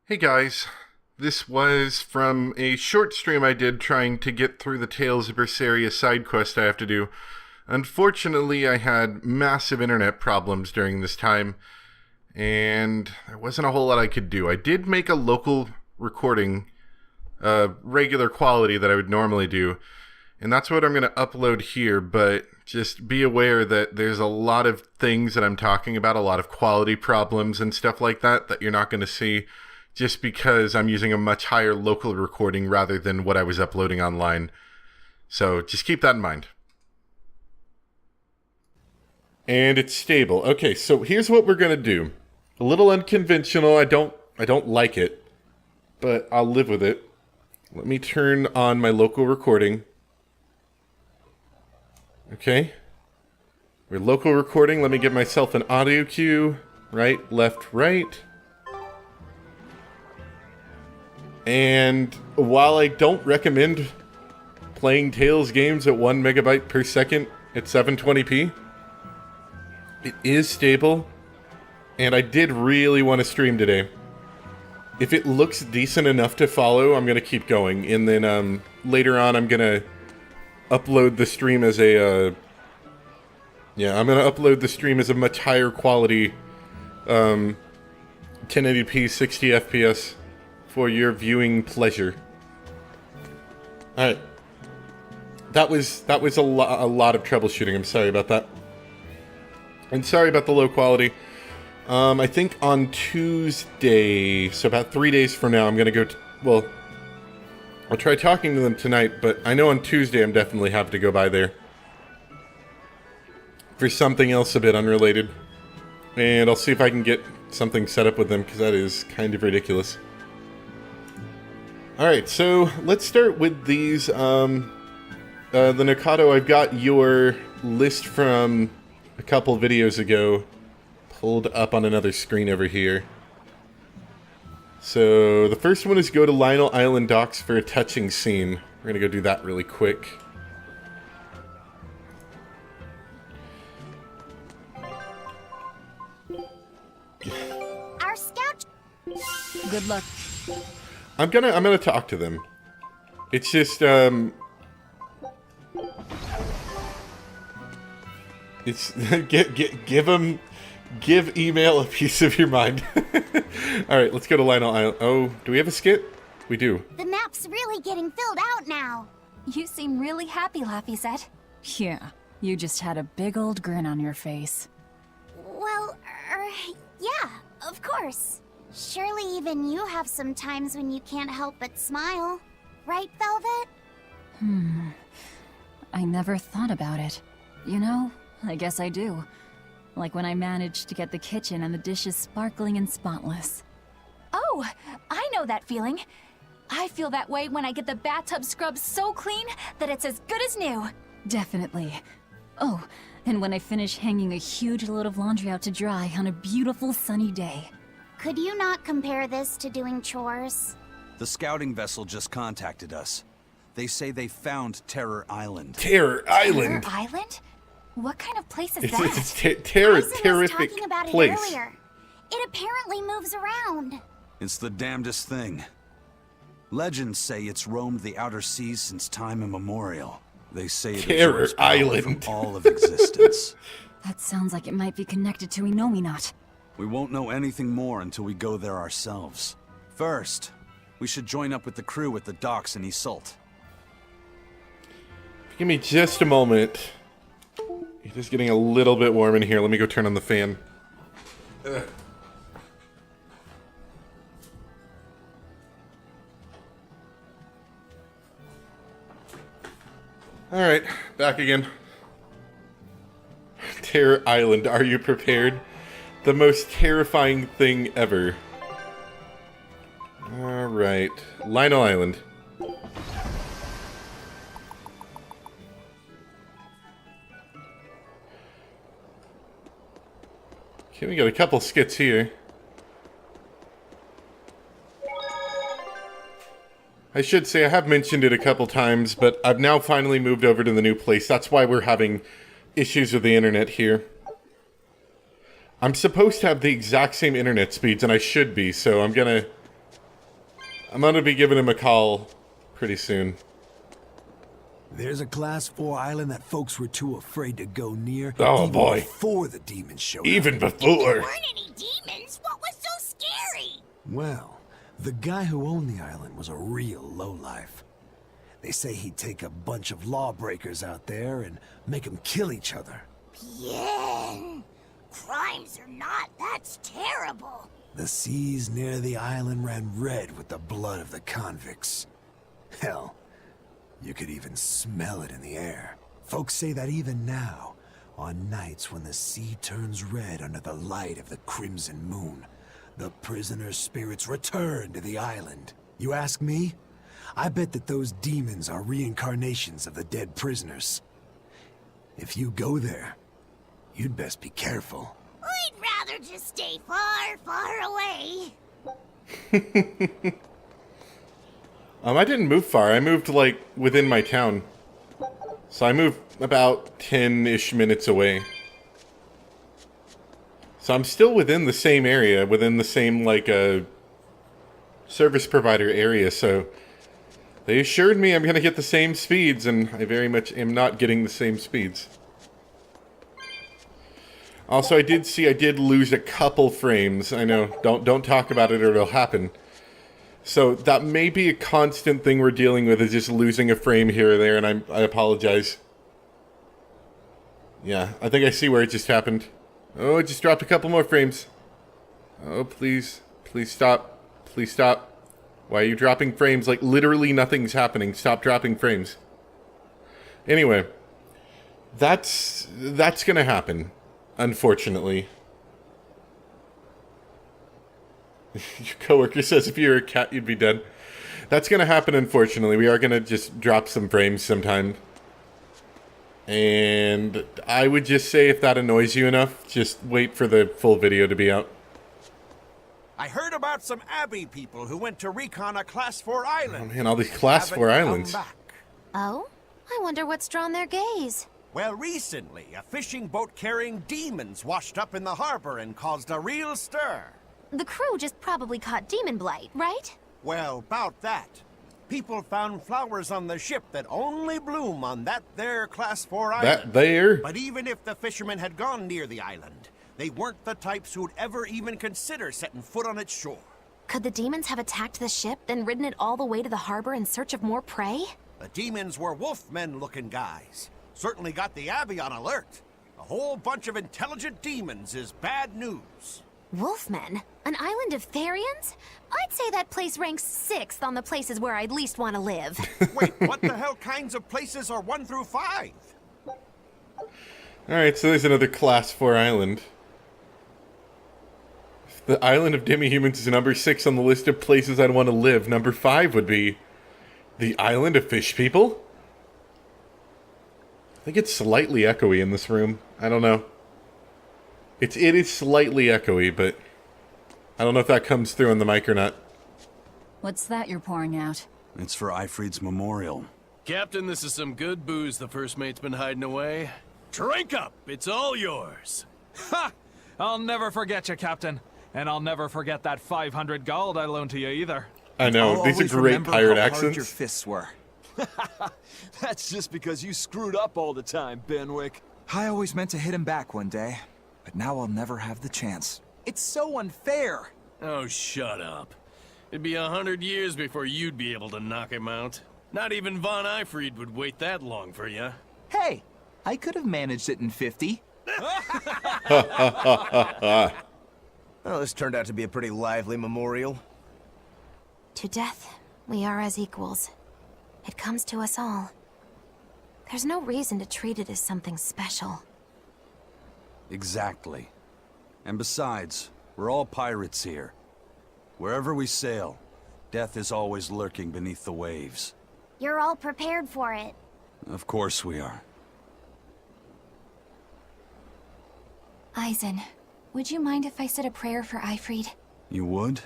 Hey guys, this was from a short stream I did trying to get through the Tales of Berseria side quest I have to do. Unfortunately, I had massive internet problems during this time, and there wasn't a whole lot I could do. I did make a local recording, regular quality that I would normally do, and that's what I'm going to upload here, but just be aware that there's a lot of things that I'm talking about, a lot of quality problems and stuff like that you're not going to see, just because I'm using a much higher local recording rather than what I was uploading online. So just keep that in mind. And it's stable. Okay, so here's what we're gonna do. A little unconventional. I don't like it, but I'll live with it. Let me turn on my local recording. Okay. We're local recording. Let me give myself an audio cue. Right, left, right. And while I don't recommend playing Tales games at 1 megabyte per second at 720p, it is stable, and I did really want to stream today. If it looks decent enough to follow, I'm going to keep going, and then later on I'm going to upload the stream as a, I'm going to upload the stream as a much higher quality 1080p 60 FPS. For your viewing pleasure. Alright. That was a lot of troubleshooting. I'm sorry about that. And sorry about the low quality. I think on Tuesday, so about 3 days from now, I'm going to go I'll try talking to them tonight, but I know on Tuesday I'm definitely happy to go by there. For something else a bit unrelated. And I'll see if I can get something set up with them, because that is kind of ridiculous. Alright, so let's start with these. The Nikado, I've got your list from a couple videos ago pulled up on another screen over here. So the first one is go to Lionel Island docks for a touching scene. We're gonna go do that really quick. Our scout. Good luck. I'm gonna talk to them. It's just it's give email a piece of your mind. All right, let's go to Lionel Island. Oh, do we have a skit? We do. The map's really getting filled out now. You seem really happy, Laphicet. Yeah, you just had a big old grin on your face. Well, yeah, of course. Surely even you have some times when you can't help but smile. Right, Velvet? I never thought about it. You know, I guess I do. Like when I managed to get the kitchen and the dishes sparkling and spotless. Oh, I know that feeling. I feel that way when I get the bathtub scrubbed so clean that it's as good as new. Definitely. Oh, and when I finish hanging a huge load of laundry out to dry on a beautiful sunny day. Could you not compare this to doing chores? The scouting vessel just contacted us. They say they found Terror Island. Terror Island? Terror Island? What kind of place is It's that? Aizen was terrific talking about place. it earlier. It apparently moves around. It's the damnedest thing. Legends say it's roamed the outer seas since time immemorial. They say it Terror absorbs power Island. from all of existence. That sounds like it might be connected to Inominat. We won't know anything more until we go there ourselves. First, we should join up with the crew at the docks in Isolt. Give me just a moment. It is getting a little bit warm in here. Let me go turn on the fan. Ugh. Alright, back again. Terror Island, are you prepared? The most terrifying thing ever. Alright, Lionel Island. Okay, we got a couple skits here. I should say I have mentioned it a couple times, but I've now finally moved over to the new place. That's why we're having issues with the internet here. I'm supposed to have the exact same internet speeds, and I should be, so I'm gonna I'm gonna be giving him a call pretty soon. There's a Class 4 island that folks were too afraid to go near. Oh, even boy. Before the demons showed Even up. before. There weren't any demons. What was so scary? Well, the guy who owned the island was a real lowlife. They say he'd take a bunch of lawbreakers out there and make them kill each other. Bien. Crimes or not, that's terrible. The seas near the island ran red with the blood of the convicts. Hell, you could even smell it in the air. Folks say that even now, on nights when the sea turns red under the light of the crimson moon, the prisoners' spirits return to the island. You ask me? I bet that those demons are reincarnations of the dead prisoners. If you go there, you'd best be careful. I'd rather just stay far, far away. I didn't move far. I moved, like, within my town. So I moved about 10-ish minutes away. So I'm still within the same area, within the same, like, service provider area, so they assured me I'm gonna get the same speeds, and I very much am not getting the same speeds. Also, I did lose a couple frames. I know, don't talk about it or it'll happen. So that may be a constant thing we're dealing with, is just losing a frame here or there, and I apologize. Yeah, I think I see where it just happened. Oh, it just dropped a couple more frames. Oh, please. Please stop. Please stop. Why are you dropping frames? Like, literally nothing's happening. Stop dropping frames. Anyway. That's gonna happen. Unfortunately. Your coworker says if you were a cat, you'd be dead. That's gonna happen, unfortunately. We are gonna just drop some frames sometime. And I would just say, if that annoys you enough, just wait for the full video to be out. I heard about some Abbey people who went to recon a Class 4 island. Oh man, all these Class 4 Haven't come islands. back. Oh? I wonder what's drawn their gaze. Well, recently, a fishing boat carrying demons washed up in the harbor and caused a real stir. The crew just probably caught demon blight, right? Well, about that. People found flowers on the ship that only bloom on that there Class 4 island. That there? But even if the fishermen had gone near the island, they weren't the types who'd ever even consider setting foot on its shore. Could the demons have attacked the ship, then ridden it all the way to the harbor in search of more prey? The demons were wolfmen-looking guys. Certainly got the Abbey on alert. A whole bunch of intelligent demons is bad news. Wolfmen? An island of Therians? I'd say that place ranks 6th on the places where I'd least want to live. Wait, what the hell kinds of places are 1 through 5? Alright, so there's another Class 4 island. If the island of demi-humans is number 6 on the list of places I'd want to live, number 5 would be the island of fish people? I think it's slightly echoey in this room. I don't know. It is slightly echoey, but I don't know if that comes through on the mic or not. What's that you're pouring out? It's for Ifrid's memorial. Captain, this is some good booze the first mate's been hiding away. Drink up! It's all yours! Ha! I'll never forget you, Captain. And I'll never forget that 500 gold I loaned to you either. I know, I'll these are always great remember pirate how hard your accents. fists were. That's just because you screwed up all the time, Benwick. I always meant to hit him back one day, but now I'll never have the chance. It's so unfair. Oh, shut up. It'd be 100 years before you'd be able to knock him out. Not even Von Ifrid would wait that long for you. Hey, I could have managed it in 50. Well, this turned out to be a pretty lively memorial. To death, we are as equals. It comes to us all. There's no reason to treat it as something special. Exactly. And besides, we're all pirates here. Wherever we sail, death is always lurking beneath the waves. You're all prepared for it. Of course we are. Eisen, would you mind if I said a prayer for Ifrid? You would?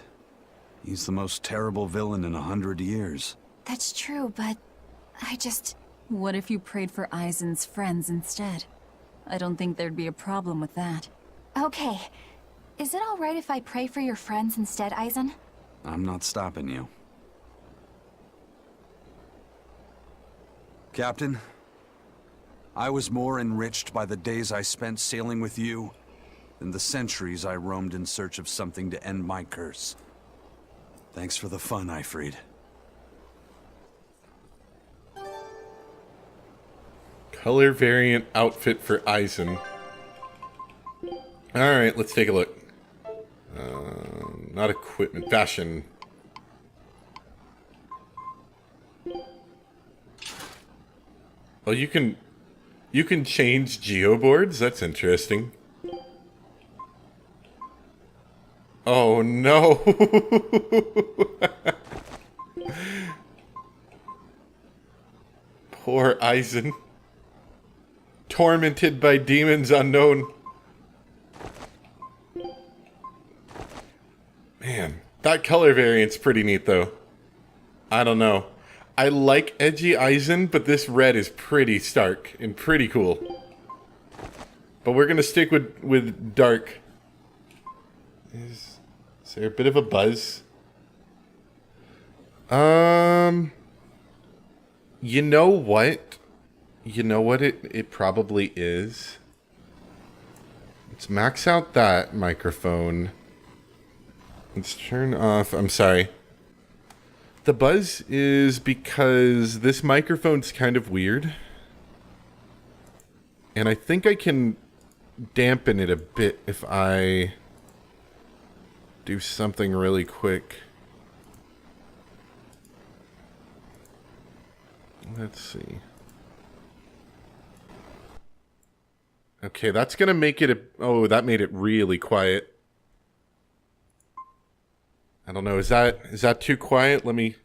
He's the most terrible villain in 100 years. That's true, but I just... What if you prayed for Eisen's friends instead? I don't think there'd be a problem with that. Okay. Is it alright if I pray for your friends instead, Eisen? I'm not stopping you. Captain, I was more enriched by the days I spent sailing with you than the centuries I roamed in search of something to end my curse. Thanks for the fun, Ifrid. Color variant outfit for Eisen. Alright, let's take a look. Not equipment, fashion. Oh, you can change geoboards? That's interesting. Oh no. Poor Eisen. Tormented by demons unknown. Man, that color variant's pretty neat though. I don't know. I like edgy Eisen, but this red is pretty stark and pretty cool. But we're gonna stick with dark. Is there a bit of a buzz? You know what? You know what it probably is? Let's max out that microphone. Let's turn off, I'm sorry. The buzz is because this microphone's kind of weird. And I think I can dampen it a bit if I do something really quick. Let's see. Okay, that's gonna make it oh, that made it really quiet. I don't know, is that too quiet? Let me...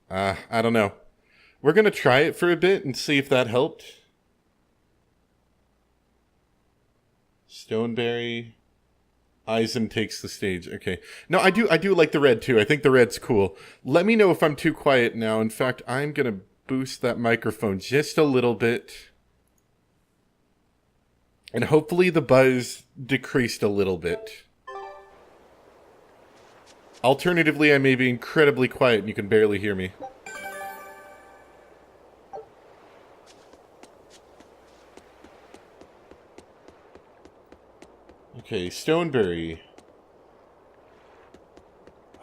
I don't know. We're gonna try it for a bit and see if that helped. Stoneberry. Eisen takes the stage. Okay. No, I do like the red too. I think the red's cool. Let me know if I'm too quiet now. In fact, I'm gonna boost that microphone just a little bit. And hopefully the buzz decreased a little bit. Alternatively, I may be incredibly quiet and you can barely hear me. Okay, Stoneberry.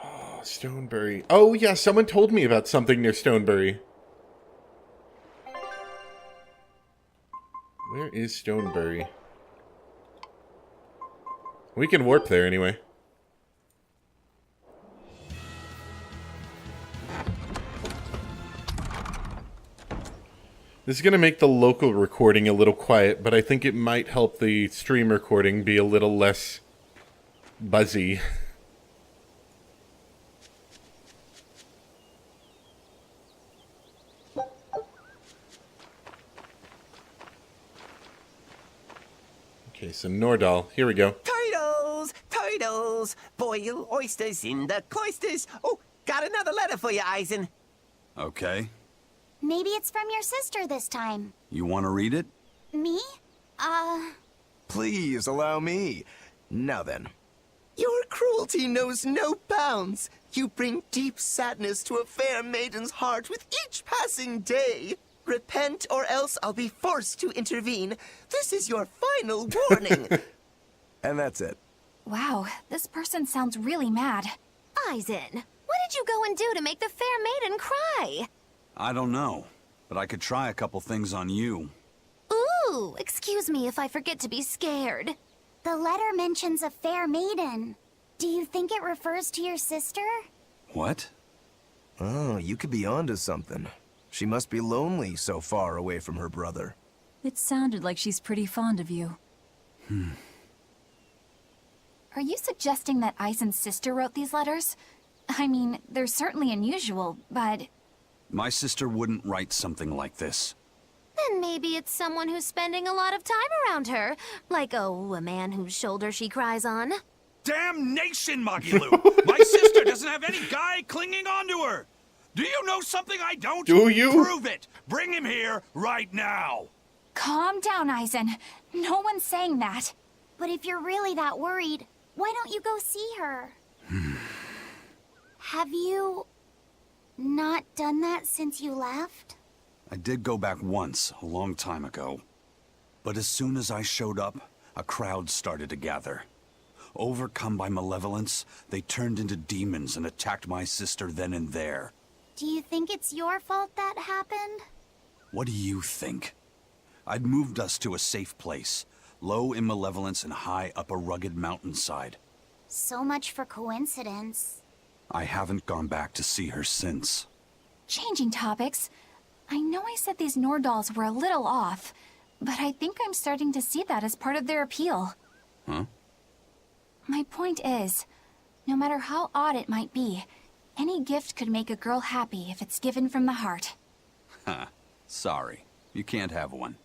Oh, Stoneberry. Oh, yeah, someone told me about something near Stoneberry. Where is Stoneberry? We can warp there anyway. This is going to make the local recording a little quiet, but I think it might help the stream recording be a little less buzzy. Okay, so Nordal, here we go. Turtles! Turtles! Boil oysters in the cloisters! Oh, got another letter for you, Eisen. Okay. Maybe it's from your sister this time. You want to read it? Me? Please allow me. Now then. Your cruelty knows no bounds. You bring deep sadness to a fair maiden's heart with each passing day. Repent or else I'll be forced to intervene. This is your final warning. And that's it. Wow, this person sounds really mad. Eisen, what did you go and do to make the fair maiden cry? I don't know, but I could try a couple things on you. Ooh, excuse me if I forget to be scared. The letter mentions a fair maiden. Do you think it refers to your sister? What? Oh, you could be onto something. She must be lonely so far away from her brother. It sounded like she's pretty fond of you. Are you suggesting that Eisen's sister wrote these letters? I mean, they're certainly unusual, but... My sister wouldn't write something like this. Then maybe it's someone who's spending a lot of time around her. Like, oh, a man whose shoulder she cries on. Damnation, Magilu! My sister doesn't have any guy clinging onto her! Do you know something I don't? Do you? Prove it! Bring him here right now! Calm down, Eisen. No one's saying that. But if you're really that worried, why don't you go see her? Have you not done that since you left? I did go back once, a long time ago. But as soon as I showed up, a crowd started to gather. Overcome by malevolence, they turned into demons and attacked my sister then and there. Do you think it's your fault that happened? What do you think? I'd moved us to a safe place, low in malevolence and high up a rugged mountainside. So much for coincidence. I haven't gone back to see her since. Changing topics. I know I said these Nordals were a little off, but I think I'm starting to see that as part of their appeal. Huh? My point is, no matter how odd it might be, any gift could make a girl happy if it's given from the heart. Ha. Sorry. You can't have one.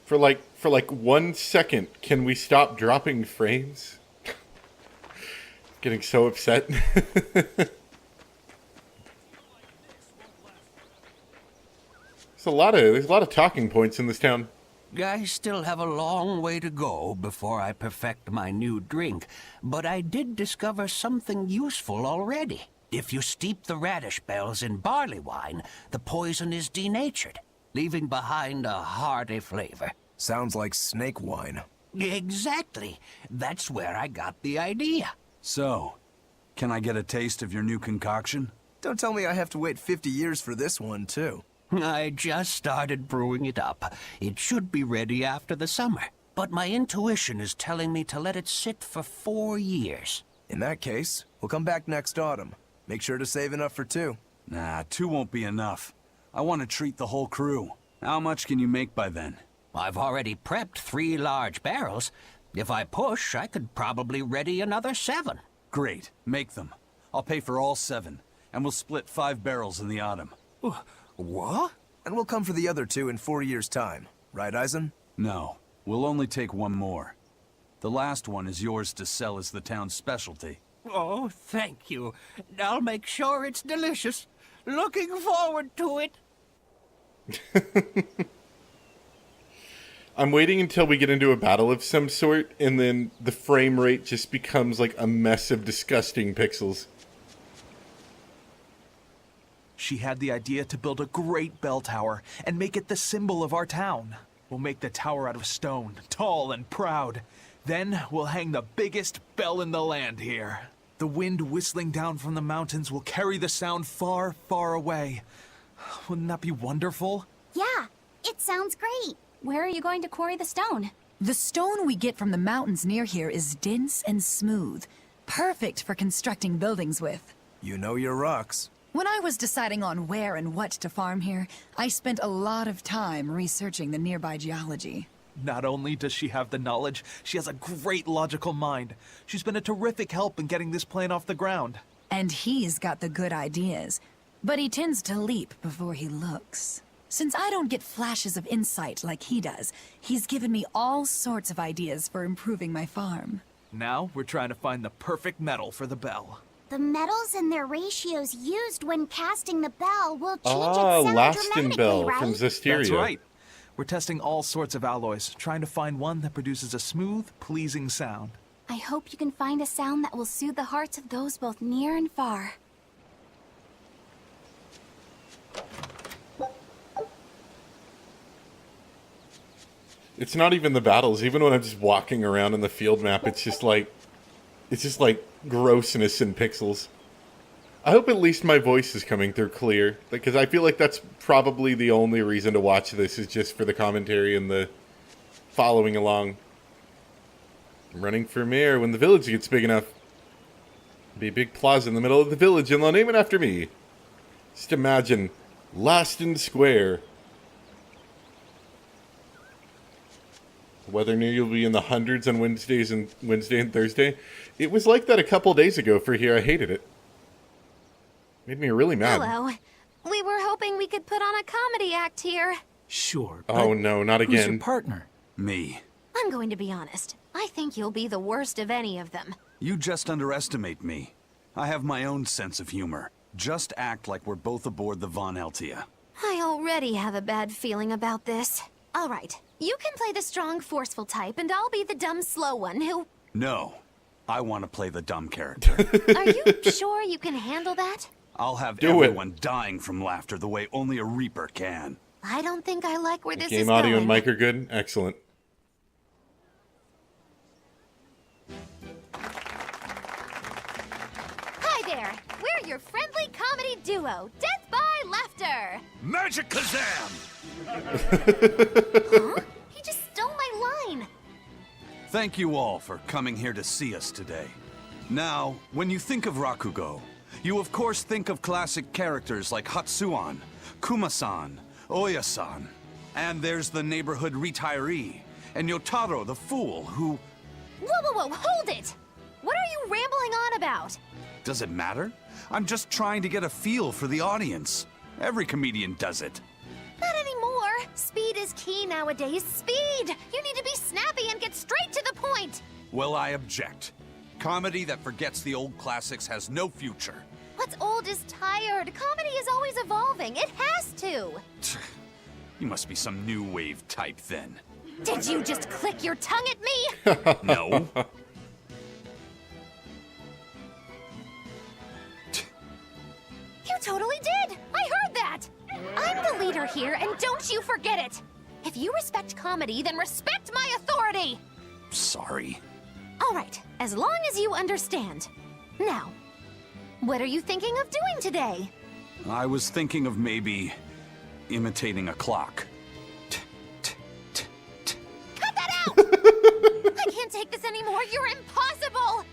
For like 1 second, can we stop dropping frames? Getting so upset. There's a lot of talking points in this town. I still have a long way to go before I perfect my new drink, but I did discover something useful already. If you steep the radish bells in barley wine, the poison is denatured, leaving behind a hearty flavor. Sounds like snake wine. Exactly. That's where I got the idea. So, can I get a taste of your new concoction? Don't tell me I have to wait 50 years for this one, too. I just started brewing it up. It should be ready after the summer. But my intuition is telling me to let it sit for 4 years. In that case, we'll come back next autumn. Make sure to save enough for 2. Nah, 2 won't be enough. I want to treat the whole crew. How much can you make by then? I've already prepped 3 large barrels. If I push, I could probably ready another 7. Great. Make them. I'll pay for all 7, and we'll split 5 barrels in the autumn. What? And we'll come for the other 2 in 4 years' time. Right, Eisen? No. We'll only take 1 more. The last one is yours to sell as the town's specialty. Oh, thank you. I'll make sure it's delicious. Looking forward to it. I'm waiting until we get into a battle of some sort, and then the frame rate just becomes like a mess of disgusting pixels. She had the idea to build a great bell tower and make it the symbol of our town. We'll make the tower out of stone, tall and proud. Then we'll hang the biggest bell in the land here. The wind whistling down from the mountains will carry the sound far, far away. Wouldn't that be wonderful? Yeah, it sounds great. Where are you going to quarry the stone? The stone we get from the mountains near here is dense and smooth. Perfect for constructing buildings with. You know your rocks. When I was deciding on where and what to farm here, I spent a lot of time researching the nearby geology. Not only does she have the knowledge, she has a great logical mind. She's been a terrific help in getting this plan off the ground. And he's got the good ideas, but he tends to leap before he looks. Since I don't get flashes of insight like he does, he's given me all sorts of ideas for improving my farm. Now we're trying to find the perfect metal for the bell. The metals and their ratios used when casting the bell will change its Ah, sound Lasting dramatically, Bell right? from Zestiria. That's right. We're testing all sorts of alloys, trying to find one that produces a smooth, pleasing sound. I hope you can find a sound that will soothe the hearts of those both near and far. It's not even the battles. Even when I'm just walking around in the field map, it's just like grossness in pixels. I hope at least my voice is coming through clear, because I feel like that's probably the only reason to watch this, is just for the commentary and the following along. I'm running for mayor when the village gets big enough. There'll be a big plaza in the middle of the village, and they'll name it after me. Just imagine, Laston Square. The weather near you will be in the hundreds on Wednesday and Thursday. It was like that a couple days ago for here. I hated it. Made me really mad. Hello. We were hoping we could put on a comedy act here. Sure. Oh no, not again. Who's your partner? Me. I'm going to be honest. I think you'll be the worst of any of them. You just underestimate me. I have my own sense of humor. Just act like we're both aboard the Von Eltia. I already have a bad feeling about this. All right, you can play the strong, forceful type, and I'll be the dumb, slow one who... No. I want to play the dumb character. Are you sure you can handle that? I'll have Do everyone dying from laughter the way only a Reaper can. I don't think I like where this Game is audio going. and mic are good? Excellent. Hi there. We're your friendly comedy duo, Death by Laughter. Magic Kazam! Huh? He just stole my line. Thank you all for coming here to see us today. Now, when you think of Rakugo, you of course think of classic characters like Hatsuan, Kuma-san, Oya-san, and there's the neighborhood retiree, and Yotaro the fool who... Whoa, hold it! What are you rambling on about? Does it matter? I'm just trying to get a feel for the audience. Every comedian does it. Not anymore. Speed is key nowadays. Speed! You need to be snappy and get straight to the point. Well, I object. Comedy that forgets the old classics has no future. What's old is tired. Comedy is always evolving. It has to. You must be some new wave type then. Did you just click your tongue at me? No. You totally did! I heard that! I'm the leader here, and don't you forget it! If you respect comedy, then respect my authority! Sorry. All right, as long as you understand. Now, what are you thinking of doing today? I was thinking of maybe imitating a clock. Cut that out! I can't take this anymore. You're impossible!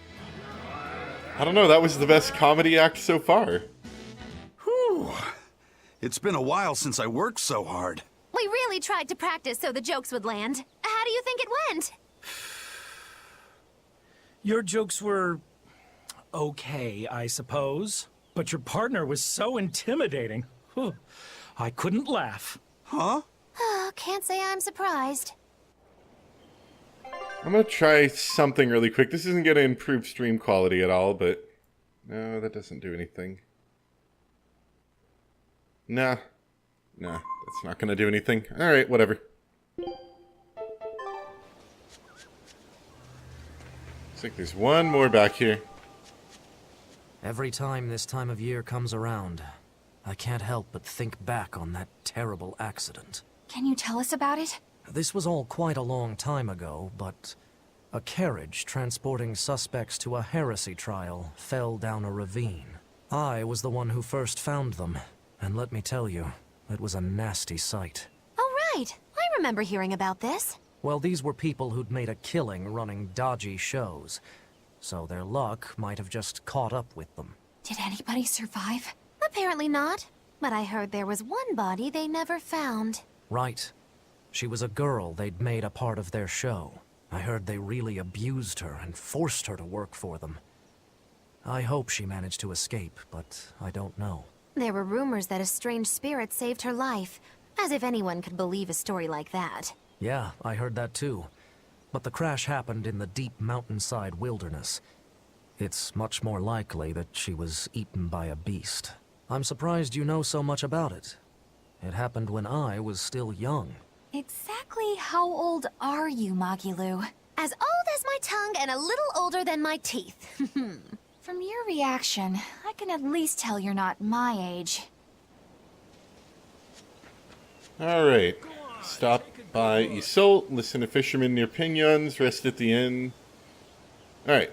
I don't know, that was the best comedy act so far. Whew. It's been a while since I worked so hard. We really tried to practice so the jokes would land. How do you think it went? Your jokes were... okay, I suppose. But your partner was so intimidating. Whew. I couldn't laugh. Huh? Can't say I'm surprised. I'm gonna try something really quick. This isn't gonna improve stream quality at all, but... no, that doesn't do anything. Nah, that's not gonna do anything. Alright, whatever. Looks like there's one more back here. Every time this time of year comes around, I can't help but think back on that terrible accident. Can you tell us about it? This was all quite a long time ago, but a carriage transporting suspects to a heresy trial fell down a ravine. I was the one who first found them, and let me tell you, it was a nasty sight. Oh, right. I remember hearing about this. Well, these were people who'd made a killing running dodgy shows, so their luck might have just caught up with them. Did anybody survive? Apparently not. But I heard there was one body they never found. Right. She was a girl they'd made a part of their show. I heard they really abused her and forced her to work for them. I hope she managed to escape, but I don't know. There were rumors that a strange spirit saved her life. As if anyone could believe a story like that. Yeah, I heard that too. But the crash happened in the deep mountainside wilderness. It's much more likely that she was eaten by a beast. I'm surprised you know so much about it. It happened when I was still young. Exactly how old are you, Magilu? As old as my tongue and a little older than my teeth. From your reaction, I can at least tell you're not my age. Alright. Stop by Isolde, listen to fishermen near Pinyons, rest at the inn. Alright.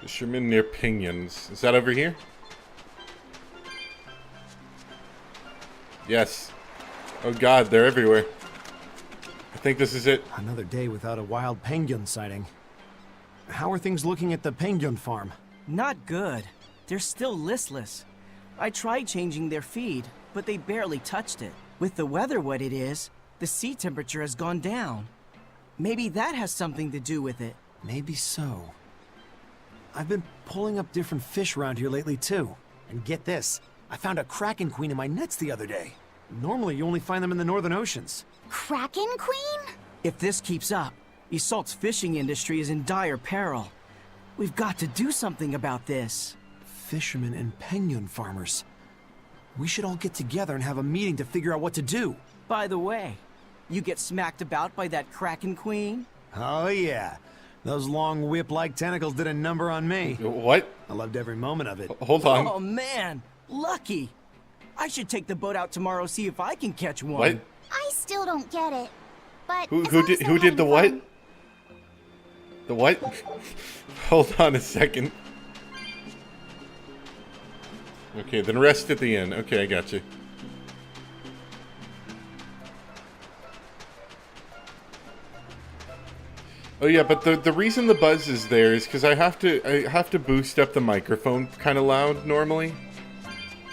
Fishermen near Pinyons. Is that over here? Yes. Oh god, they're everywhere. I think this is it. Another day without a wild penguin sighting. How are things looking at the penguin farm? Not good. They're still listless. I tried changing their feed, but they barely touched it. With the weather what it is, the sea temperature has gone down. Maybe that has something to do with it. Maybe so. I've been pulling up different fish around here lately too. And get this, I found a kraken queen in my nets the other day. Normally you only find them in the northern oceans. Kraken Queen? If this keeps up, Isolde's fishing industry is in dire peril. We've got to do something about this. fishermen and penguin farmers. We should all get together and have a meeting to figure out what to do. By the way, you get smacked about by that Kraken Queen? Oh yeah. Those long whip-like tentacles did a number on me. What? I loved every moment of it. Hold on. Oh man, lucky. I should take the boat out tomorrow, see if I can catch one. What? I still don't get it. But Who did the what? The what? Hold on a second. Okay, then rest at the end. Okay, I got you. Oh yeah, but the reason the buzz is there is because I have to boost up the microphone kind of loud normally.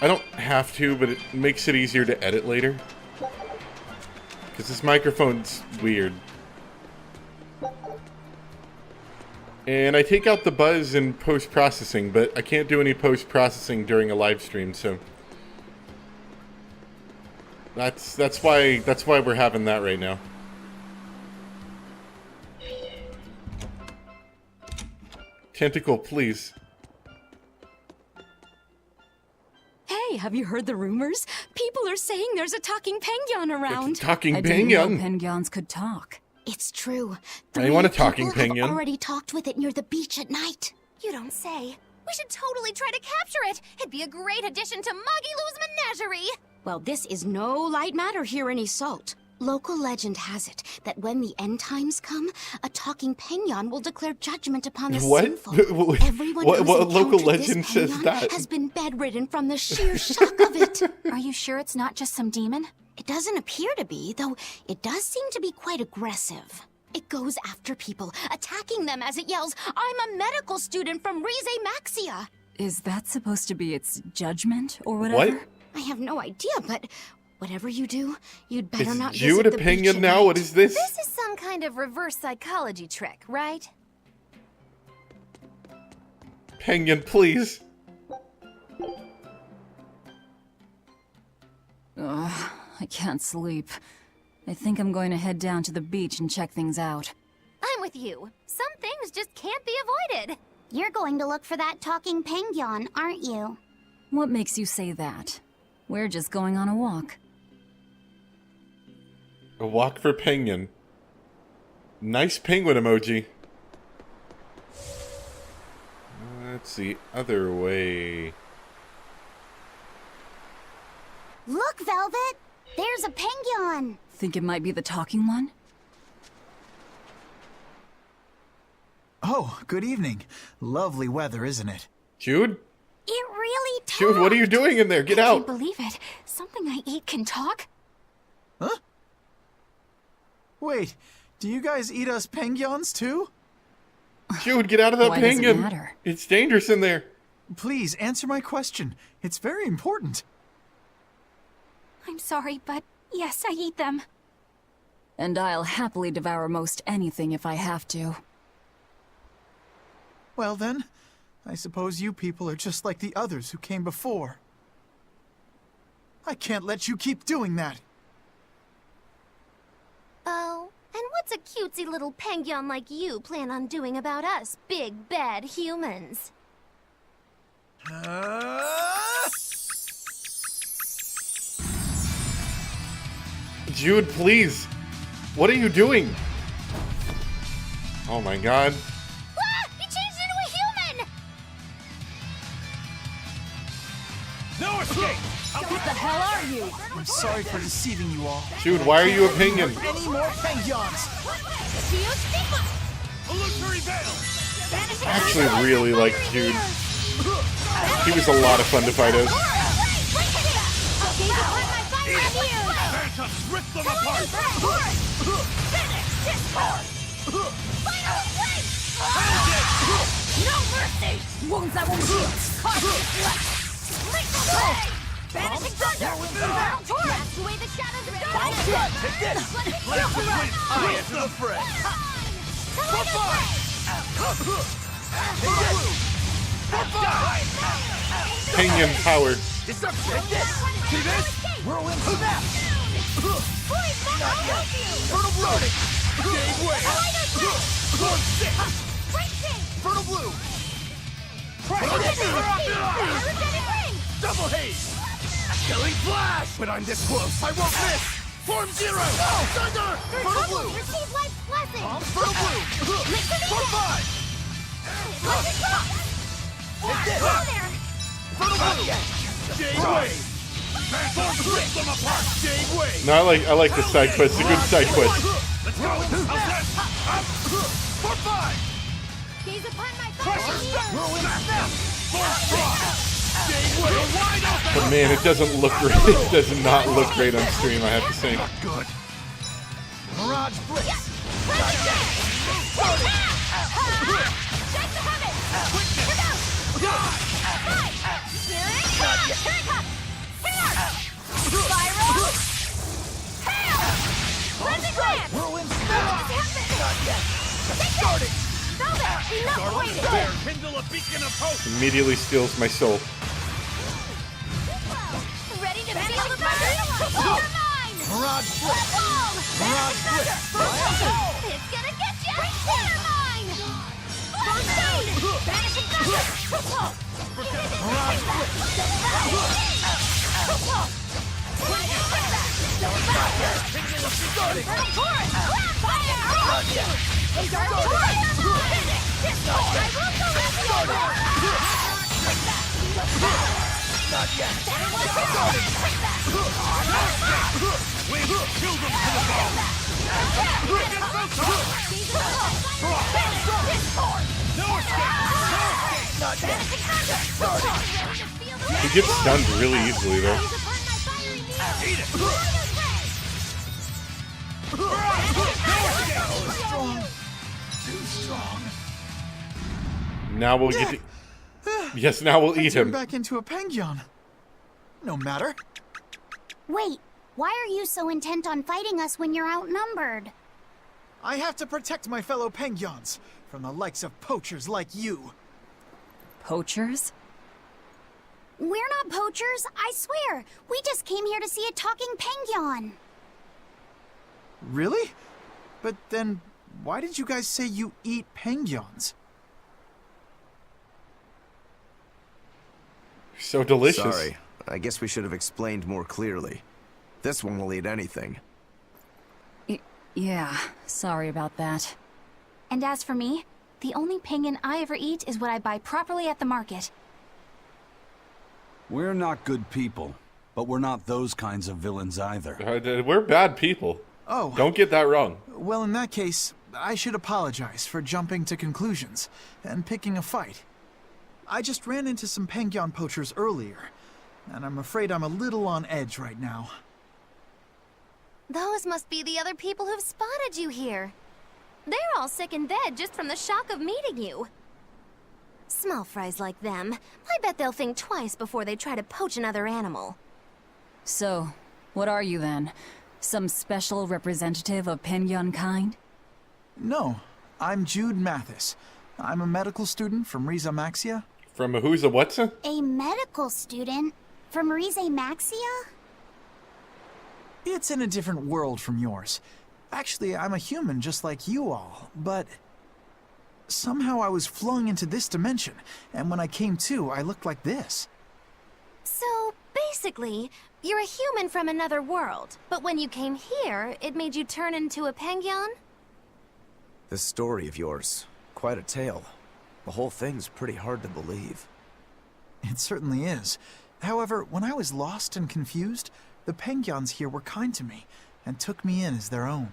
I don't have to, but it makes it easier to edit later. Because this microphone's weird. And I take out the buzz in post-processing, but I can't do any post-processing during a live stream, so that's why we're having that right now. Tentacle, please. Hey, have you heard the rumors? People are saying there's a talking penguin around. Talking I didn't penguin? know penguins could talk. It's true. I want a talking people have penguin. already talked with it near the beach at night. You don't say. We should totally try to capture it. It'd be a great addition to Magilou's menagerie. Well, this is no light matter here in Isolt. Local legend has it that when the end times come, a talking penguin will declare judgment upon the What? sinful. Everyone What who's local encountered legend this says penguin that? has been bedridden from the sheer shock of it. Are you sure it's not just some demon? It doesn't appear to be, though it does seem to be quite aggressive. It goes after people, attacking them as it yells, "I'm a medical student from Rize Maxia." Is that supposed to be its judgment or whatever? What? I have no idea, but whatever you do, you'd better Is not Jude visit a the beach penguin at now? night. What is this? This is some kind of reverse psychology trick, right? Penguin, please. Ugh, I can't sleep. I think I'm going to head down to the beach and check things out. I'm with you. Some things just can't be avoided. You're going to look for that talking penguin, aren't you? What makes you say that? We're just going on a walk. A walk for penguin. Nice penguin emoji. Let's see. Other way. Look, Velvet! There's a penguin! Think it might be the talking one? Oh, good evening. Lovely weather, isn't it? Jude? It really talked! Jude, what are you doing in there? Get I out! can't believe it. Something I eat can talk? Huh? Wait, do you guys eat us penguins too? Jude, get out of that Why does it penguin! matter? It's dangerous in there. Please, answer my question. It's very important. I'm sorry, but yes, I eat them. And I'll happily devour most anything if I have to. Well then, I suppose you people are just like the others who came before. I can't let you keep doing that. Oh, and what's a cutesy little penguin like you plan on doing about us, big bad humans? Jude, please. What are you doing? Oh my god. Ah! He changed into a human! No escape! What the hell are you? I'm sorry for deceiving you all. Jude, why are you a penguin? Any more penguins? Illusory veil! I actually really like Jude. He was a lot of fun to fight as. Phantoms, rip them apart! No mercy! Wounds that won't heal! Vanishing thunder! Blast away the shadows of darkness! Take this! Blast the wind! Eye to the fray! Penguin power. Take this! See this? Whirlwind snap! Fertile bloating! Gave way! Storm 6! Fertile blue! Double haze! Killing flash! When I'm this close, I won't miss! Form zero! No! Thunder! Fertile blue! Receive life's blessing! Fertile blue! Form five! Let it go! Hit this! Fertile blue! Jade wave! Transform rip them apart! Jade wave! No, I like this side quest. It's a good side quest. Let's go! How's that? Up! Form five! Gaze upon my Pressure! fire! Whirlwind snap! Form five! Jade wave! Wide open! But man, it doesn't look great. It does not look great on stream, I have to say. Not good. Mirage blitz! Shake the helmet! Here goes! Fight! Spirit! Here it comes! Here! Spiral! Hail! Cleansing glance! Whirlwind Not yet! Starting! Velvet! Enough waiting! There, kindle a beacon of hope! Immediately steals my soul. Ready to feel the burn? You're mine! Mirage blitz! Mirage blitz! It's gonna get you! You're mine! First aid! Vanishing thunder! Mirage blitz! Starting! Not yet! We've killed them to the bone! No escape! Not yet! Starting! He gets stunned really easily, though. Eat it! Strong! Too strong! Now we'll get to... Yes, now we'll eat him. Back into a Penguin. No matter. Wait, why are you so intent on fighting us when you're outnumbered? I have to protect my fellow Penguins from the likes of poachers like you. Poachers? We're not poachers, I swear. We just came here to see a talking penguin. Really? But then, why did you guys say you eat Penguins? So delicious. Sorry, I guess we should have explained more clearly. This one will eat anything. Yeah, sorry about that. And as for me, the only penguin I ever eat is what I buy properly at the market. We're not good people, but we're not those kinds of villains either. We're bad people. Oh. Don't get that wrong. Well, in that case, I should apologize for jumping to conclusions and picking a fight. I just ran into some Penguin poachers earlier, and I'm afraid I'm a little on edge right now. Those must be the other people who've spotted you here. They're all sick and dead just from the shock of meeting you. Small fries like them, I bet they'll think twice before they try to poach another animal. So, what are you then? Some special representative of Penguin kind? No, I'm Jude Mathis. I'm a medical student from Riza Maxia. From a who's a what's a? A medical student from Rize Maxia? It's in a different world from yours. Actually, I'm a human just like you all, but somehow I was flung into this dimension, and when I came to, I looked like this. So, basically, you're a human from another world, but when you came here, it made you turn into a penguin? This story of yours, quite a tale. The whole thing's pretty hard to believe. It certainly is. However, when I was lost and confused, the Penguins here were kind to me and took me in as their own.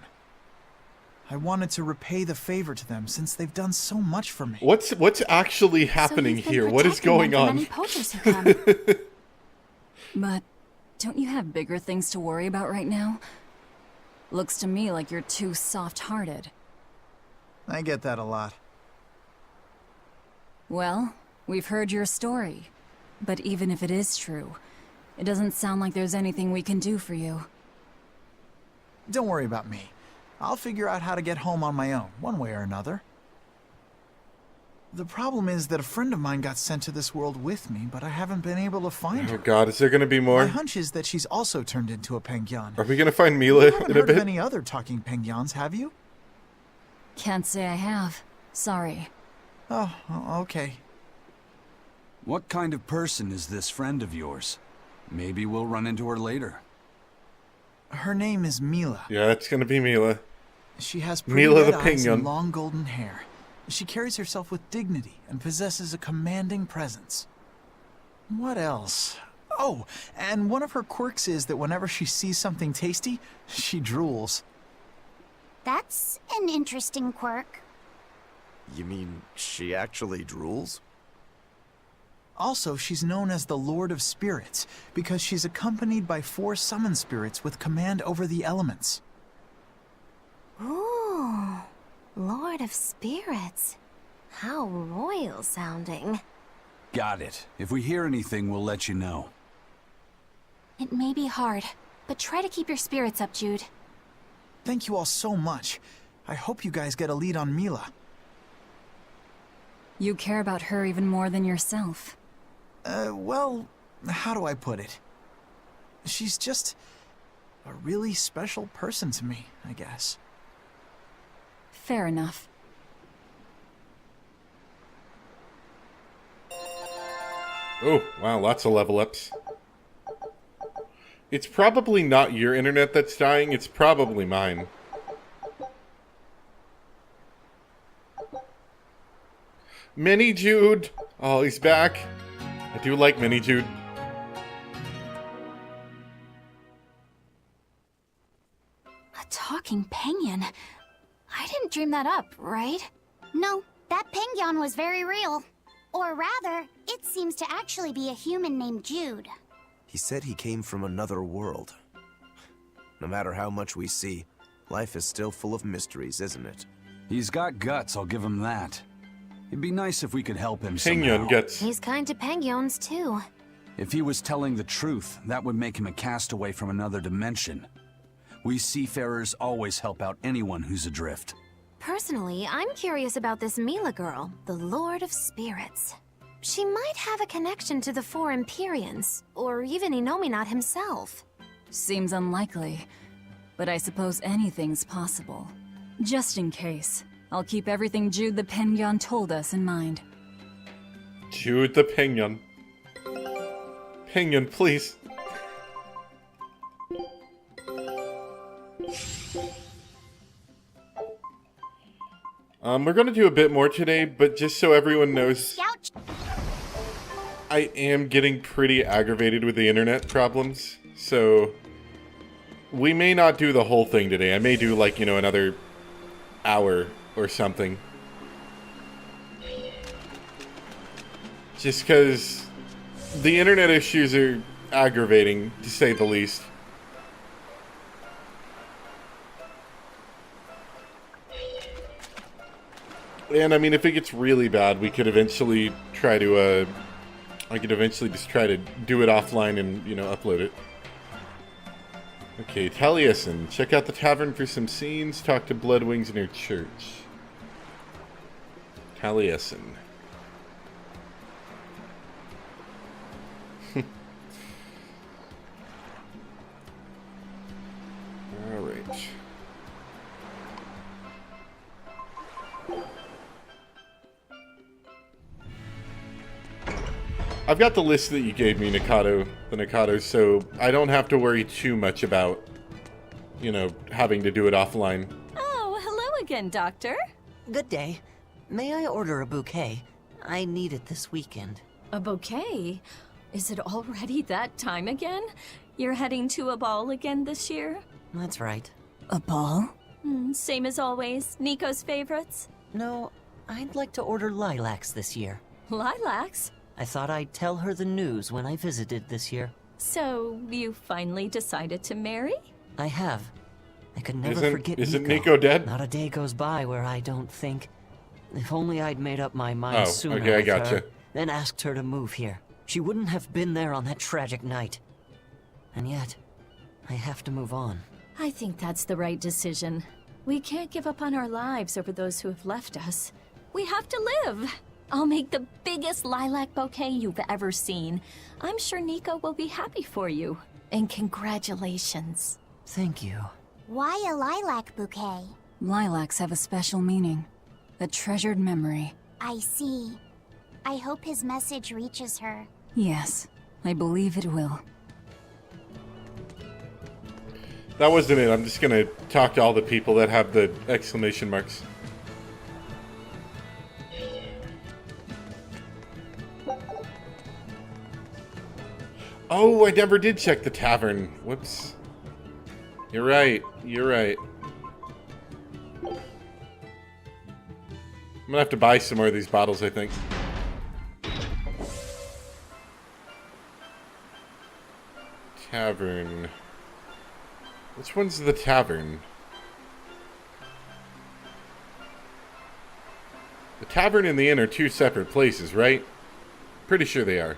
I wanted to repay the favor to them since they've done so much for me. What's actually happening here? What is going on? But don't you have bigger things to worry about right now? Looks to me like you're too soft-hearted. I get that a lot. Well, we've heard your story. But even if it is true, it doesn't sound like there's anything we can do for you. Don't worry about me. I'll figure out how to get home on my own, one way or another. The problem is that a friend of mine got sent to this world with me, but I haven't been able to find her. Oh god, is there gonna be more? My hunch is that she's also turned into a penguin. Are we gonna find Mila You haven't in a heard of bit? any other talking penguins, have you? Can't say I have. Sorry. Oh, okay. What kind of person is this friend of yours? Maybe we'll run into her later. Her name is Mila. Yeah, it's gonna be Mila. She has pretty Mila red the eyes and penguin. long golden hair. She carries herself with dignity and possesses a commanding presence. What else? Oh, and one of her quirks is that whenever she sees something tasty, she drools. That's an interesting quirk. You mean she actually drools? Also, she's known as the Lord of Spirits because she's accompanied by 4 summon spirits with command over the elements. Ooh, Lord of Spirits. How royal sounding. Got it. If we hear anything, we'll let you know. It may be hard, but try to keep your spirits up, Jude. Thank you all so much. I hope you guys get a lead on Mila. You care about her even more than yourself. Well, how do I put it? She's just a really special person to me, I guess. Fair enough. Oh, wow, lots of level ups. It's probably not your internet that's dying, it's probably mine. Mini Jude! Oh, he's back. I do like Mini Jude. A talking penguin? I didn't dream that up, right? No, that penguin was very real. Or rather, it seems to actually be a human named Jude. He said he came from another world. No matter how much we see, life is still full of mysteries, isn't it? He's got guts, I'll give him that. It'd be nice if we could help him Penguin somehow. guts. He's kind to penguins, too. If he was telling the truth, that would make him a castaway from another dimension. We seafarers always help out anyone who's adrift. Personally, I'm curious about this Mila girl, the Lord of Spirits. She might have a connection to the 4 Empyreans, or even Inominat himself. Seems unlikely, but I suppose anything's possible. Just in case, I'll keep everything Jude the Penguin told us in mind. Jude the Penguin. Penguin, please. We're gonna do a bit more today, but just so everyone knows, I am getting pretty aggravated with the internet problems, so we may not do the whole thing today. I may do, like, you know, another hour or something. Just because the internet issues are aggravating, to say the least. And I mean, if it gets really bad, we could eventually try to, I could eventually just try to do it offline and, you know, upload it. Okay, Taliesin. Check out the tavern for some scenes. Talk to Bloodwings in her church. Taliesin. Alright. I've got the list that you gave me, Nikado, the Nikado, so I don't have to worry too much about, you know, having to do it offline. Oh, hello again, Doctor. Good day. May I order a bouquet? I need it this weekend. A bouquet? Is it already that time again? You're heading to a ball again this year? That's right. A ball? Same as always. Nico's favorites? No, I'd like to order lilacs this year. Lilacs? I thought I'd tell her the news when I visited this year. So, you finally decided to marry? I have. I could never forget Isn't Nico. Nico dead? Not a day goes by where I don't think. If only I'd made up my mind sooner okay, I with gotcha. her, then asked her to move here. She wouldn't have been there on that tragic night. And yet, I have to move on. I think that's the right decision. We can't give up on our lives over those who have left us. We have to live. I'll make the biggest lilac bouquet you've ever seen. I'm sure Nico will be happy for you. And congratulations. Thank you. Why a lilac bouquet? Lilacs have a special meaning. A treasured memory. I see. I hope his message reaches her. Yes, I believe it will. That wasn't it. I'm just gonna talk to all the people that have the exclamation marks. Oh, I never did check the tavern. Whoops. You're right. You're right. I'm gonna have to buy some more of these bottles, I think. Tavern. Which one's the tavern? The tavern and the inn are two separate places, right? Pretty sure they are.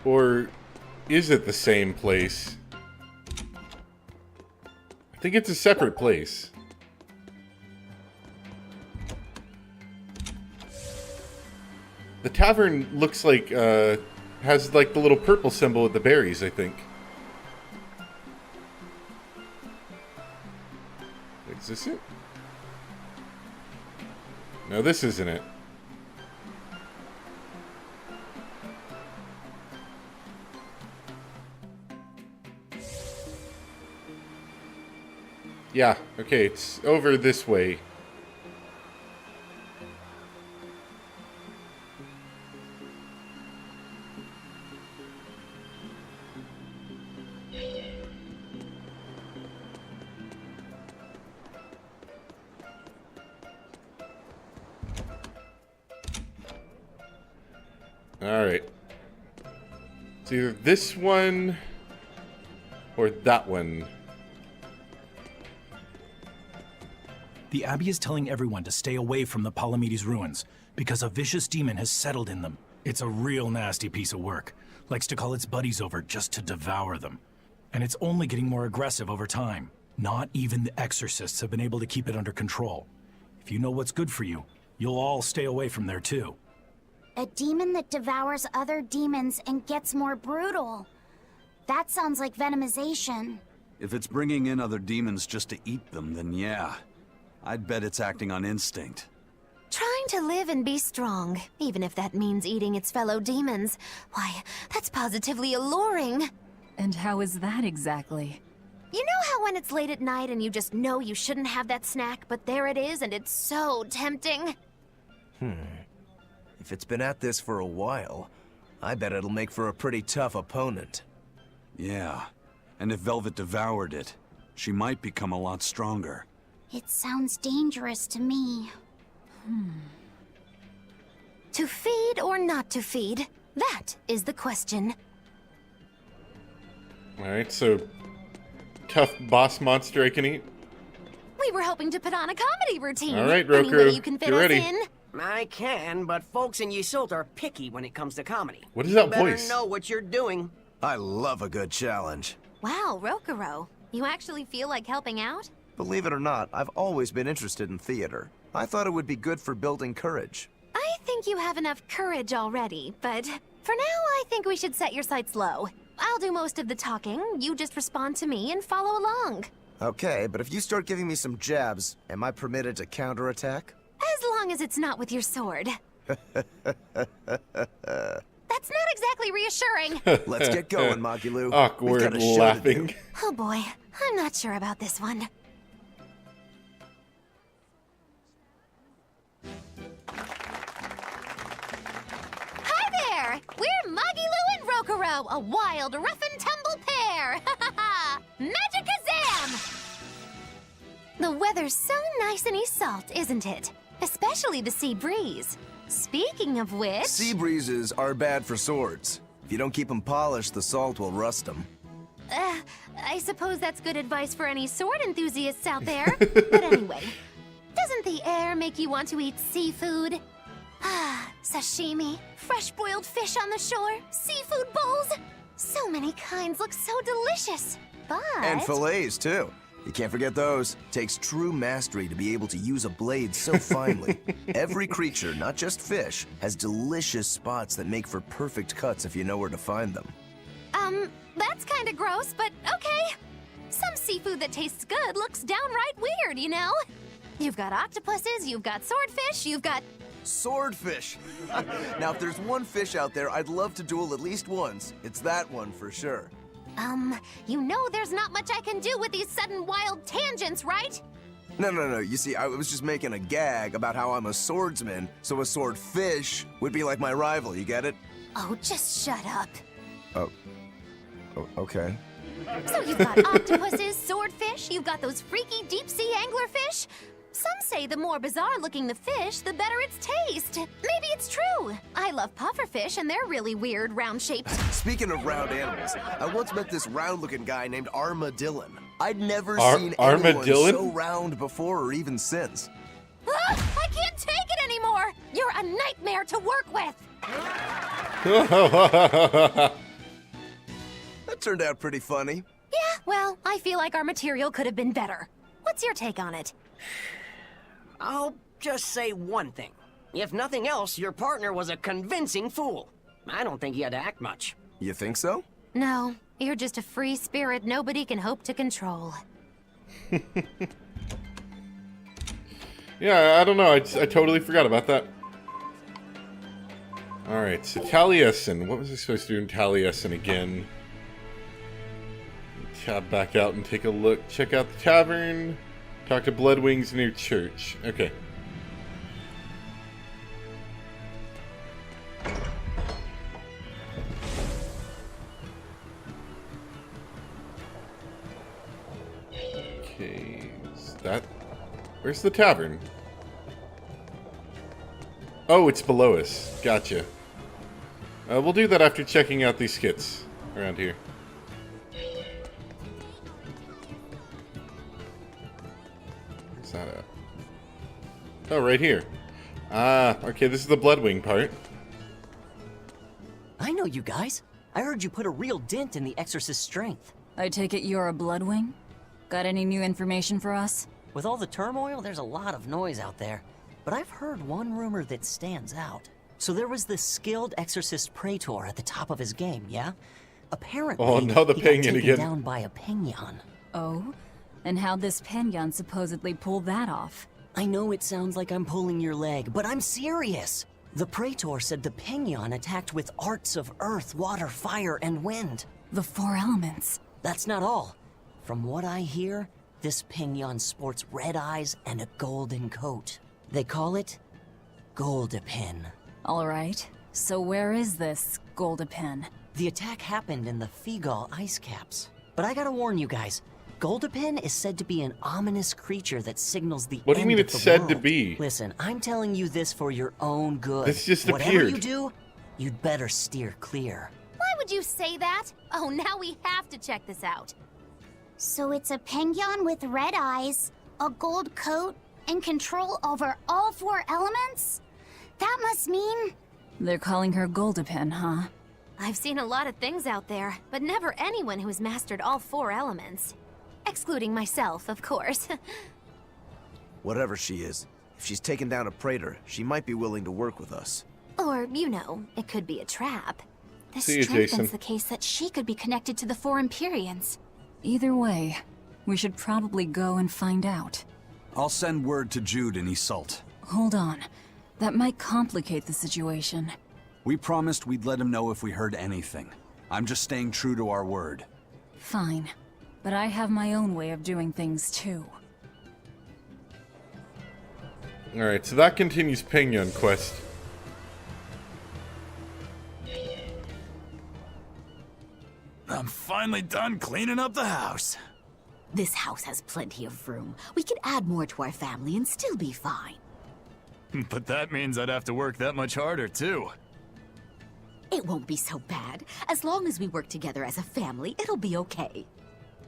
Or is it the same place? I think it's a separate place. The tavern looks like, has like the little purple symbol with the berries, I think. Is this it? No, this isn't it. Yeah, okay, it's over this way. Alright. It's either this one or that one. The Abbey is telling everyone to stay away from the Palamedes ruins because a vicious demon has settled in them. It's a real nasty piece of work. Likes to call its buddies over just to devour them. And it's only getting more aggressive over time. Not even the exorcists have been able to keep it under control. If you know what's good for you, you'll all stay away from there too. A demon that devours other demons and gets more brutal. That sounds like venomization. If it's bringing in other demons just to eat them, then yeah. I'd bet it's acting on instinct. Trying to live and be strong, even if that means eating its fellow demons. Why, that's positively alluring. And how is that exactly? You know how when it's late at night and you just know you shouldn't have that snack, but there it is and it's so tempting? If it's been at this for a while, I bet it'll make for a pretty tough opponent. Yeah, and if Velvet devoured it, she might become a lot stronger. It sounds dangerous to me. To feed or not to feed? That is the question. Alright, so tough boss monster I can eat. We were hoping to put on a comedy routine. All right, Any way Roku, you can fit get us ready. in? I can, but folks in Ysolt are picky when it comes to comedy. What is that You better voice? know what you're doing. I love a good challenge. Wow, Rokuro. You actually feel like helping out? Believe it or not, I've always been interested in theater. I thought it would be good for building courage. I think you have enough courage already, but for now I think we should set your sights low. I'll do most of the talking, you just respond to me and follow along. Okay, but if you start giving me some jabs, am I permitted to counterattack? As long as it's not with your sword. That's not exactly reassuring. Let's get going, Magilu. We've Awkward got a show to laughing. do. Oh boy, I'm not sure about this one. Hi there! We're Magilu and Rokuro, a wild, rough and tumble pair! Magikazam! The weather's so nice in Ysolt, isn't it? Especially the sea breeze. Speaking of which... Sea breezes are bad for swords. If you don't keep them polished, the salt will rust them. I suppose that's good advice for any sword enthusiasts out there. But anyway, doesn't the air make you want to eat seafood? Ah, sashimi, fresh boiled fish on the shore, seafood bowls. So many kinds look so delicious. But... And fillets, too. You can't forget those. Takes true mastery to be able to use a blade so finely. Every creature, not just fish, has delicious spots that make for perfect cuts if you know where to find them. That's kinda gross, but okay. Some seafood that tastes good looks downright weird, you know? You've got octopuses, you've got swordfish, you've got... Swordfish! Now, if there's one fish out there I'd love to duel at least once, it's that one for sure. You know there's not much I can do with these sudden wild tangents, right? No. You see, I was just making a gag about how I'm a swordsman, so a swordfish would be like my rival, you get it? Oh, just shut up. Oh, okay. So you've got octopuses, swordfish, you've got those freaky deep-sea anglerfish. Some say the more bizarre-looking the fish, the better its taste. Maybe it's true. I love pufferfish, and they're really weird, round-shaped. Speaking of round animals, I once met this round-looking guy named Armadillon. I'd never seen anyone so round before or even since. I can't take it anymore! You're a nightmare to work with! That turned out pretty funny. Yeah, well, I feel like our material could have been better. What's your take on it? I'll just say one thing. If nothing else, your partner was a convincing fool. I don't think he had to act much. You think so? No, you're just a free spirit nobody can hope to control. Yeah, I don't know. I totally forgot about that. Alright, so Taliesin. What was I supposed to do in Taliesin again? Tab back out and take a look. Check out the tavern. Talk to Bloodwings near church. Okay. Okay, is that... Where's the tavern? Oh, it's below us. Gotcha. We'll do that after checking out these skits around here. Where's that at? Oh, right here. Ah, okay, this is the Bloodwing part. I know you guys. I heard you put a real dent in the Exorcist's strength. I take it you're a Bloodwing? Got any new information for us? With all the turmoil, there's a lot of noise out there. But I've heard one rumor that stands out. So there was this skilled Exorcist Praetor at the top of his game, yeah? Apparently, oh, no, the he got taken again. down by a Penyon. Oh? And how'd this Penyon supposedly pull that off? I know it sounds like I'm pulling your leg, but I'm serious. The Praetor said the Penyon attacked with arts of earth, water, fire, and wind. The 4 elements. That's not all. From what I hear, this Penyon sports red eyes and a golden coat. They call it Goldepin. All right. So where is this Goldepin? The attack happened in the Figal ice caps. But I gotta warn you guys, Goldepin is said to be an ominous creature that signals the What do you mean it's said to be? Listen, I'm telling you this for your own good. This just Whatever appeared. you do, you'd better steer clear. Why would you say that? Oh, now we have to check this out. So it's a Penguin with red eyes, a gold coat, and control over all 4 elements? That must mean... They're calling her Goldepin, huh? I've seen a lot of things out there, but never anyone who's mastered all 4 elements. Excluding myself, of course. Whatever she is, if she's taken down a Praetor, she might be willing to work with us. Or, you know, it could be a trap. This See you, strengthens Jason. the case that she could be connected to the 4 Empyreans. Either way, we should probably go and find out. I'll send word to Jude in Iseult. Hold on. That might complicate the situation. We promised we'd let him know if we heard anything. I'm just staying true to our word. Fine. But I have my own way of doing things, too. Alright, so that continues Penguin Quest. I'm finally done cleaning up the house. This house has plenty of room. We could add more to our family and still be fine. But that means I'd have to work that much harder, too. It won't be so bad. As long as we work together as a family, it'll be okay.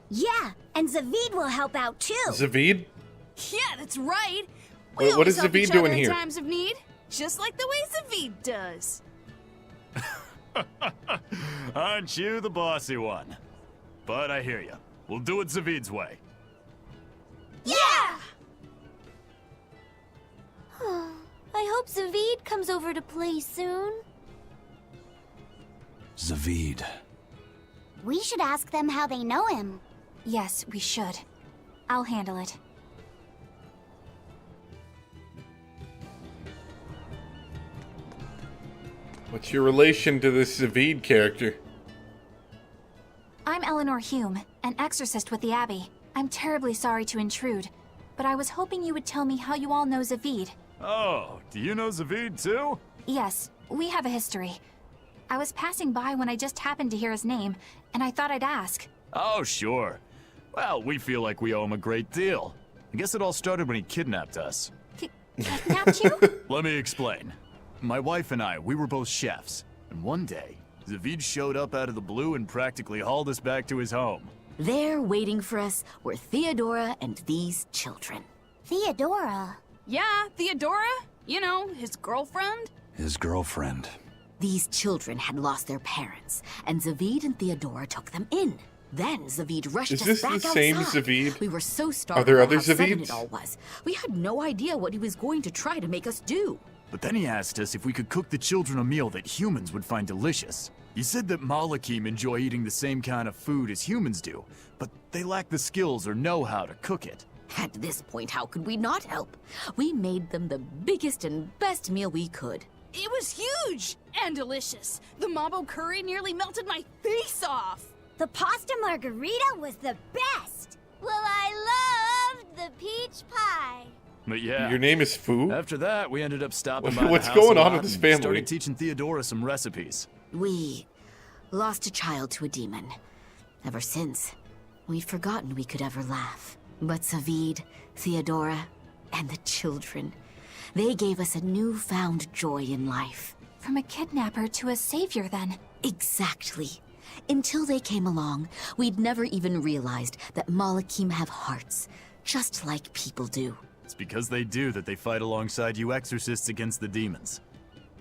Yeah, and Zavid will help out too. Zavid? Yeah, that's right. What is Zavid doing here? In times of need, just like the way Zavid does. Aren't you the bossy one? But I hear you. We'll do it Zavid's way. Yeah! I hope Zavid comes over to play soon. Zavid. We should ask them how they know him. Yes, we should. I'll handle it. What's your relation to this Zavid character? I'm Eleanor Hume, an exorcist with the Abbey. I'm terribly sorry to intrude, but I was hoping you would tell me how you all know Zavid. Oh, do you know Zavid too? Yes, we have a history. I was passing by when I just happened to hear his name, and I thought I'd ask. Oh, sure. Well, we feel like we owe him a great deal. I guess it all started when he kidnapped us. Kidnapped you? Let me explain. My wife and I, we were both chefs. And one day, Zavid showed up out of the blue and practically hauled us back to his home. There waiting for us were Theodora and these children. Theodora? Yeah, Theodora. You know, his girlfriend. His girlfriend. These children had lost their parents, and Zavid and Theodora took them in. Then Zavid rushed Is us this back the same outside. Zavid? We were so Are startled there by other how sudden Zavids? it all was. We had no idea what he was going to try to make us do. But then he asked us if we could cook the children a meal that humans would find delicious. He said that Malakim enjoy eating the same kind of food as humans do, but they lack the skills or know-how to cook it. At this point, how could we not help? We made them the biggest and best meal we could. It was huge and delicious. The mambo curry nearly melted my face off. The pasta margarita was the best. Well, I loved the peach pie. But yeah. Your name is Fu? After that, we ended up stopping What- by what's the house going a on lot with this and family? started teaching Theodora some recipes. We lost a child to a demon. Ever since, we'd forgotten we could ever laugh. But Zavid, Theodora, and the children, they gave us a newfound joy in life. From a kidnapper to a savior, then. Exactly. Until they came along, we'd never even realized that Malakim have hearts, just like people do. It's because they do that they fight alongside you exorcists against the demons.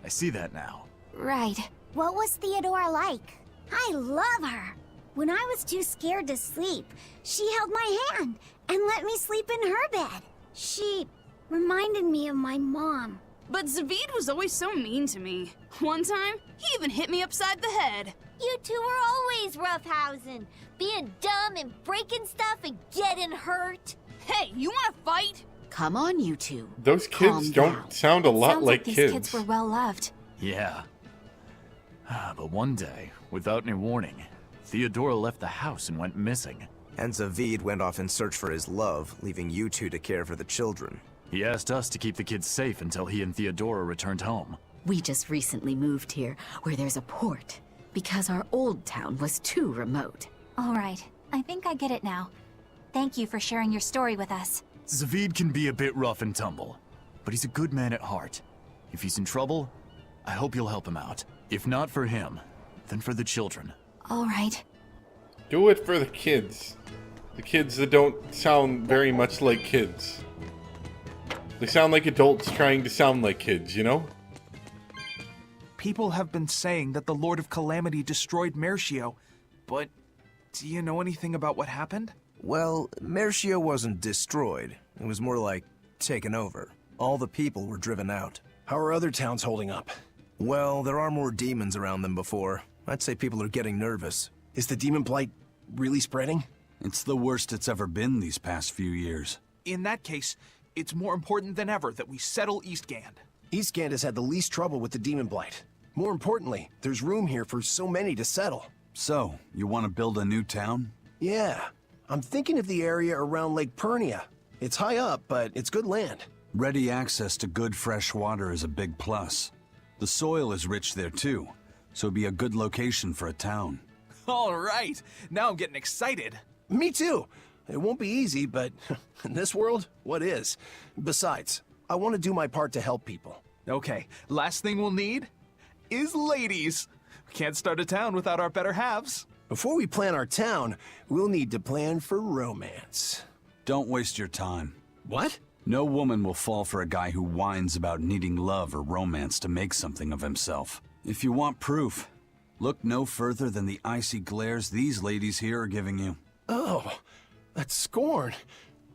I see that now. Right. What was Theodora like? I love her. When I was too scared to sleep, she held my hand and let me sleep in her bed. She reminded me of my mom. But Zavid was always so mean to me. One time, he even hit me upside the head. You two were always roughhousing, being dumb and breaking stuff and getting hurt. Hey, you want to fight? Come on, you two. Those kids don't sound a lot Sounds like these kids. kids were well loved. Yeah. But one day, without any warning, Theodora left the house and went missing. And Zavid went off in search for his love, leaving you two to care for the children. He asked us to keep the kids safe until he and Theodora returned home. We just recently moved here, where there's a port, because our old town was too remote. All right. I think I get it now. Thank you for sharing your story with us. Zavid can be a bit rough and tumble, but he's a good man at heart. If he's in trouble, I hope you'll help him out. If not for him, then for the children. All right. Do it for the kids. The kids that don't sound very much like kids. They sound like adults trying to sound like kids, you know? People have been saying that the Lord of Calamity destroyed Mercio, but do you know anything about what happened? Well, Mercio wasn't destroyed. It was more like taken over. All the people were driven out. How are other towns holding up? Well, there are more demons around than before. I'd say people are getting nervous. Is the demon blight really spreading? It's the worst it's ever been these past few years. In that case, it's more important than ever that we settle Eastgand. Eastgand has had the least trouble with the demon blight. More importantly, there's room here for so many to settle. So, you want to build a new town? Yeah. I'm thinking of the area around Lake Pernia. It's high up, but it's good land. Ready access to good fresh water is a big plus. The soil is rich there too, so it'd be a good location for a town. All right, now I'm getting excited. Me too. It won't be easy, but in this world, what is? Besides, I want to do my part to help people. Okay, last thing we'll need is ladies. We can't start a town without our better halves. Before we plan our town, we'll need to plan for romance. Don't waste your time. What? No woman will fall for a guy who whines about needing love or romance to make something of himself. If you want proof, look no further than the icy glares these ladies here are giving you. Oh, that's scorn.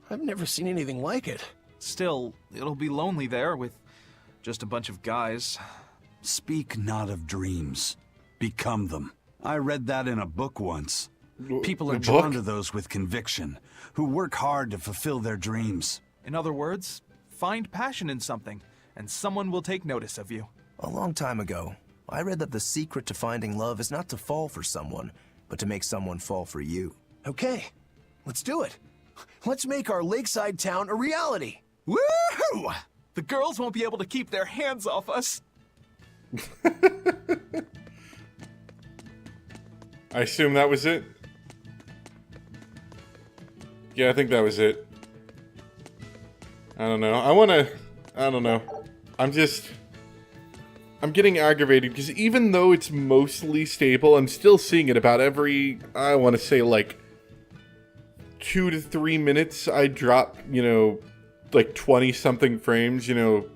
I've never seen anything like it. Still, it'll be lonely there with just a bunch of guys. Speak not of dreams. Become them. I read that in a book once. People are drawn to those with conviction, who work hard to fulfill their dreams. In other words, find passion in something, and someone will take notice of you. A long time ago, I read that the secret to finding love is not to fall for someone, but to make someone fall for you. Okay, let's do it. Let's make our lakeside town a reality. Woohoo! The girls won't be able to keep their hands off us. I assume that was it. Yeah, I think that was it. I don't know. I don't know. I'm getting aggravated because even though it's mostly stable, I'm still seeing it about every, I want to say like 2 to 3 minutes. I drop, you know, like 20 something frames, you know,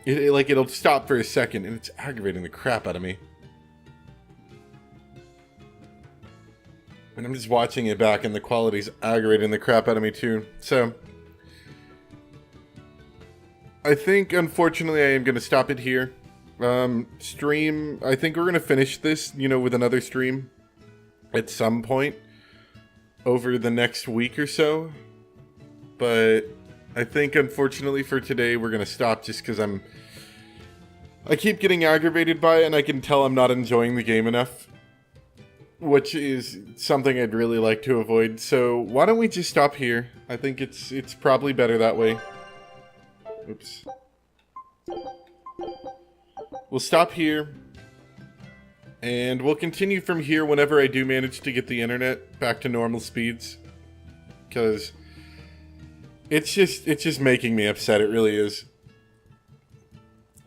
it'll stop for a second and it's aggravating the crap out of me. And I'm just watching it back and the quality's aggravating the crap out of me too. So I think, unfortunately, I am going to stop it here. Stream, I think we're going to finish this, you know, with another stream at some point over the next week or so. But I think, unfortunately, for today, we're going to stop just because I keep getting aggravated by it and I can tell I'm not enjoying the game enough, which is something I'd really like to avoid. So why don't we just stop here? I think it's probably better that way. Oops. We'll stop here, and we'll continue from here whenever I do manage to get the internet back to normal speeds, because it's just making me upset. It really is,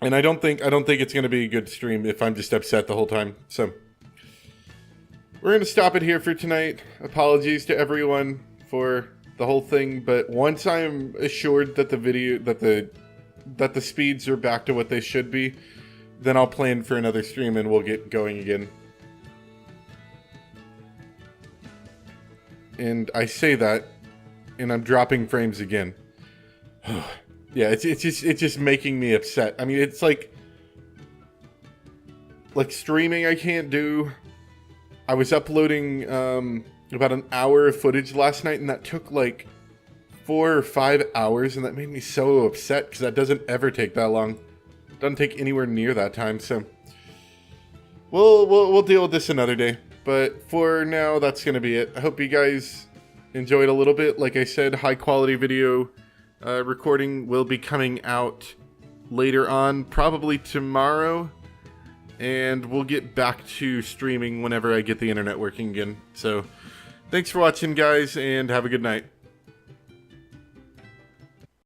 and I don't think it's going to be a good stream if I'm just upset the whole time. So we're going to stop it here for tonight. Apologies to everyone for the whole thing, but once I'm assured that the speeds are back to what they should be, then I'll plan for another stream and we'll get going again. And I say that, and I'm dropping frames again. Yeah, it's just making me upset. I mean, it's like streaming I can't do. I was uploading about an hour of footage last night, and that took like 4 or 5 hours, and that made me so upset because that doesn't ever take that long. It doesn't take anywhere near that time, so we'll deal with this another day. But for now, that's gonna be it. I hope you guys enjoyed a little bit. Like I said, high quality video recording will be coming out later on, probably tomorrow. And we'll get back to streaming whenever I get the internet working again. So, thanks for watching, guys, and have a good night.